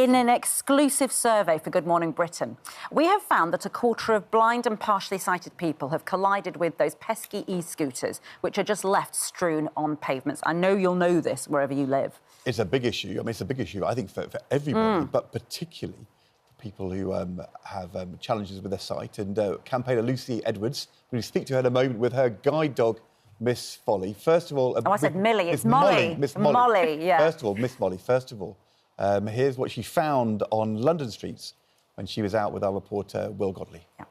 In an exclusive survey for Good Morning Britain, we have found that a quarter of blind and partially sighted people have collided with those pesky e-scooters, which are just left strewn on pavements. I know you'll know this wherever you live. It's a big issue. I mean, it's a big issue, I think, for everybody, but particularly for people who have challenges with their sight. And campaigner Lucy Edwards, we're going to speak to her in a moment with her guide dog, Miss Folly. First of all... I said Millie. It's Molly. Miss Molly. Molly, yeah. First of all, Miss Molly, here's what she found on London streets when she was out with our reporter, Will Godley. Yeah.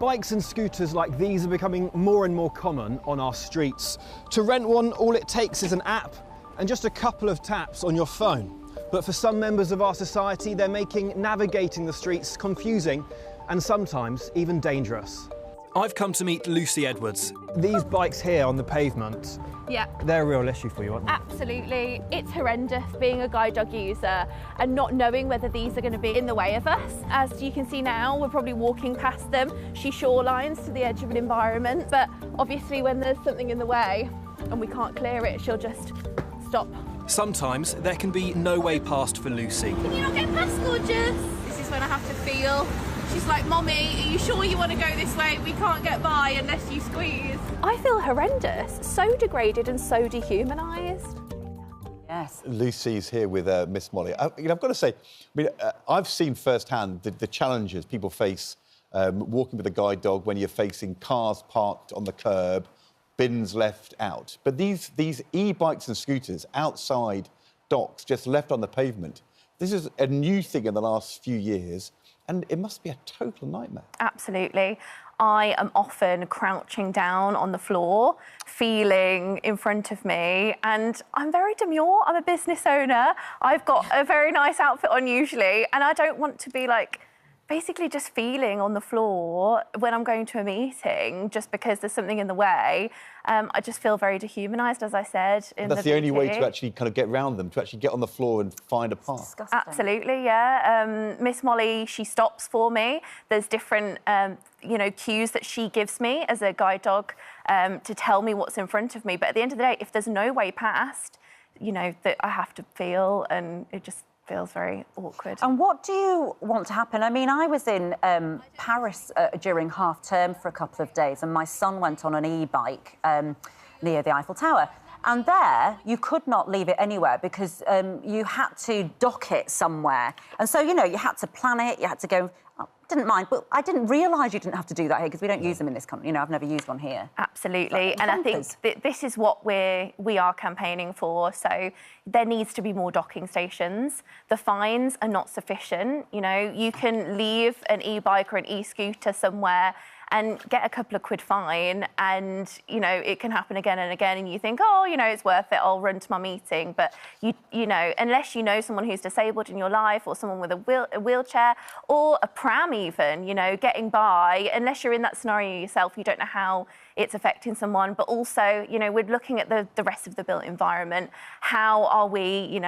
Bikes and scooters like these are becoming more and more common on our streets. To rent one, all it takes is an app and just a couple of taps on your phone. But for some members of our society, they're making navigating the streets confusing and sometimes even dangerous. I've come to meet Lucy Edwards. These bikes here on the pavement, yeah, they're a real issue for you, aren't they? Absolutely. It's horrendous being a guide dog user and not knowing whether these are going to be in the way of us. As you can see now, we're probably walking past them. She shorelines to the edge of an environment, but obviously when there's something in the way and we can't clear it, she'll just stop. Sometimes there can be no way past for Lucy. Can you not get past, gorgeous? This is when I have to feel. She's like, Mommy, are you sure you want to go this way? We can't get by unless you squeeze. I feel horrendous, so degraded and so dehumanised. Yes. Lucy's here with Miss Molly. I've got to say, I've seen firsthand the challenges people face walking with a guide dog when you're facing cars parked on the curb, bins left out. But these e-bikes and scooters outside docks, just left on the pavement, this is a new thing in the last few years. And it must be a total nightmare. Absolutely. I am often crouching down on the floor, feeling in front of me, and I'm very demure. I'm a business owner. I've got a very nice outfit on usually, and I don't want to be like basically just feeling on the floor when I'm going to a meeting just because there's something in the way. I just feel very dehumanised, as I said. That's the only way to actually kind of get around them, to actually get on the floor and find a path. Disgusting. Absolutely, yeah. Miss Molly, she stops for me. There's different, cues that she gives me as a guide dog to tell me what's in front of me. But at the end of the day, if there's no way past, that I have to feel, and it just feels very awkward. And what do you want to happen? I mean, I was in Paris during half-term for a couple of days, and my son went on an e-bike near the Eiffel Tower. And there, you could not leave it anywhere because you had to dock it somewhere. And so, you had to plan it, you had to go... I didn't mind, but I didn't realise you didn't have to do that here because we don't use them in this country. I've never used one here. Absolutely, and I think this is what we are campaigning for. So there needs to be more docking stations. The fines are not sufficient. You can leave an e-bike or an e-scooter somewhere and get a couple of quid fine, and it can happen again and again, and you think, oh, it's worth it, I'll run to my meeting. But unless you know someone who's disabled in your life, or someone with a wheelchair, or a pram even, getting by, unless you're in that scenario yourself, you don't know how it's affecting someone. But also, we're looking at the rest of the built environment. How are we,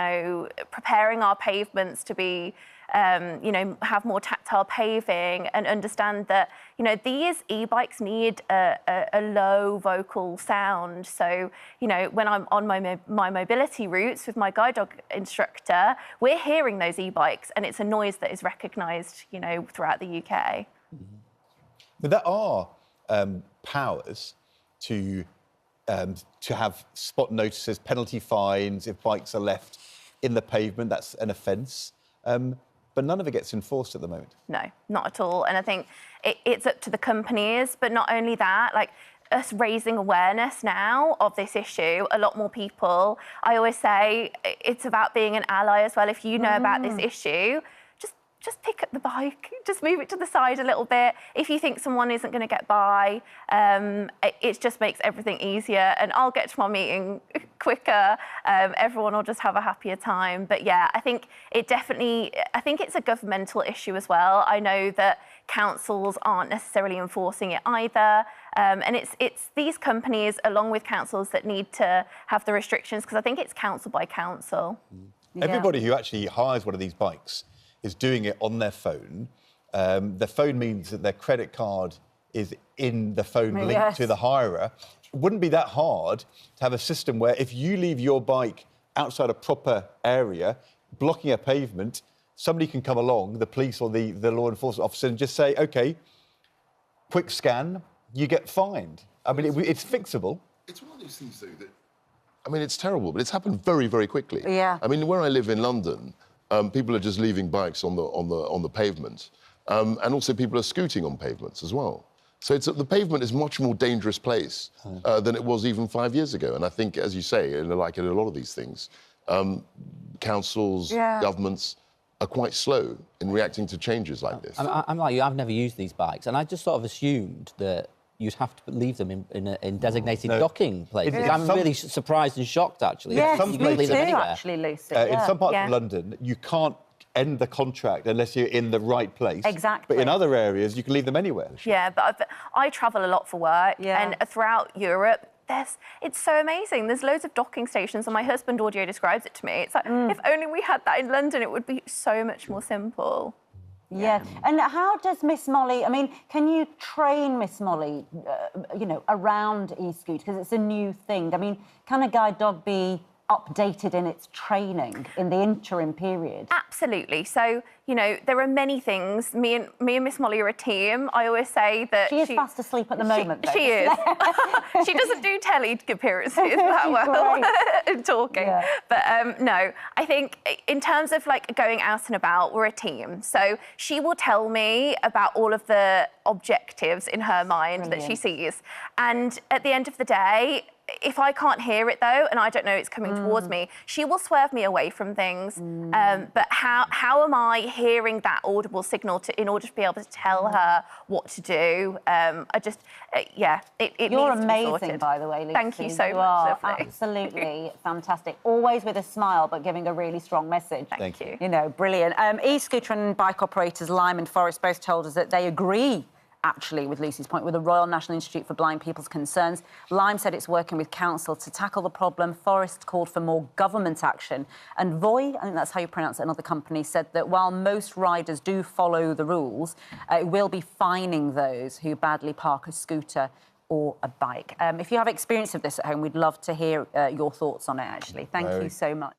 preparing our pavements to be have more tactile paving, and understand that, these e-bikes need a low vocal sound. So, when I'm on my mobility routes with my guide dog instructor, we're hearing those e-bikes, and it's a noise that is recognised, throughout the UK. Mm-hmm. But there are powers to have spot notices, penalty fines if bikes are left in the pavement. That's an offence. But none of it gets enforced at the moment. No, not at all. And I think it's up to the companies, but not only that, like us raising awareness now of this issue, a lot more people. I always say it's about being an ally as well. If you know about this issue, just pick up the bike, just move it to the side a little bit. If you think someone isn't going to get by, it just makes everything easier, and I'll get to my meeting quicker. Everyone will just have a happier time. But yeah, I think it's a governmental issue as well. I know that councils aren't necessarily enforcing it either. And it's these companies, along with councils, that need to have the restrictions, because I think it's council by council. Yeah. Everybody who actually hires one of these bikes is doing it on their phone. Their phone means that their credit card is in the phone linked to the hirer. It wouldn't be that hard to have a system where if you leave your bike outside a proper area, blocking a pavement, somebody can come along, the police or the law enforcement officer, and just say, OK, quick scan, you get fined. I mean, it's fixable. It's one of these things, though, that... I mean, it's terrible, but it's happened very, very quickly. Yeah. I mean, where I live in London, people are just leaving bikes on the pavement, and also people are scooting on pavements as well. So the pavement is a much more dangerous place than it was even 5 years ago. And I think, as you say, like in a lot of these things, councils, governments are quite slow in reacting to changes like this. I'm like you, I've never used these bikes, and I just sort of assumed that you'd have to leave them in designated docking places. I'm really surprised and shocked, actually. Yes, some me places, too, actually, Lucy. In some parts of London, you can't end the contract unless you're in the right place. Exactly. But in other areas, you can leave them anywhere. Yeah, but I travel a lot for work, and throughout Europe, it's so amazing. There's loads of docking stations, and my husband audio describes it to me. It's like, if only we had that in London, it would be so much more simple. Yeah. And how does Miss Molly, I mean, can you train Miss Molly, you know, around e-scooters? Because it's a new thing. I mean, can a guide dog be updated in its training in the interim period? Absolutely. So, you know, there are many things. Me and Miss Molly are a team. I always say that she is fast asleep at the moment, though. She is. She doesn't do telly appearances that well in talking. Yeah. But no, I think in terms of like going out and about, we're a team. So she will tell me about all of the objectives in her mind that she sees. And at the end of the day, if I can't hear it, though, and I don't know it's coming towards me, she will swerve me away from things. But how am I hearing that audible signal in order to be able to tell her what to do? I just, it You're needs to be amazing, sorted. by the way, Lucy. Thank you so You much. are absolutely fantastic. Always with a smile, but giving a really strong message. Thank you. You know, brilliant. E-scooter and bike operators Lime and Forest both told us that they agree, actually, with Lucy's point, with the Royal National Institute for Blind People's Concerns. Lime said it's working with council to tackle the problem. Forest called for more government action. And Voy, I think that's how you pronounce it, another company, said that while most riders do follow the rules, it will be fining those who badly park a scooter or a bike. If you have experience of this at home, we'd love to hear your thoughts on it, actually. Thank you so much.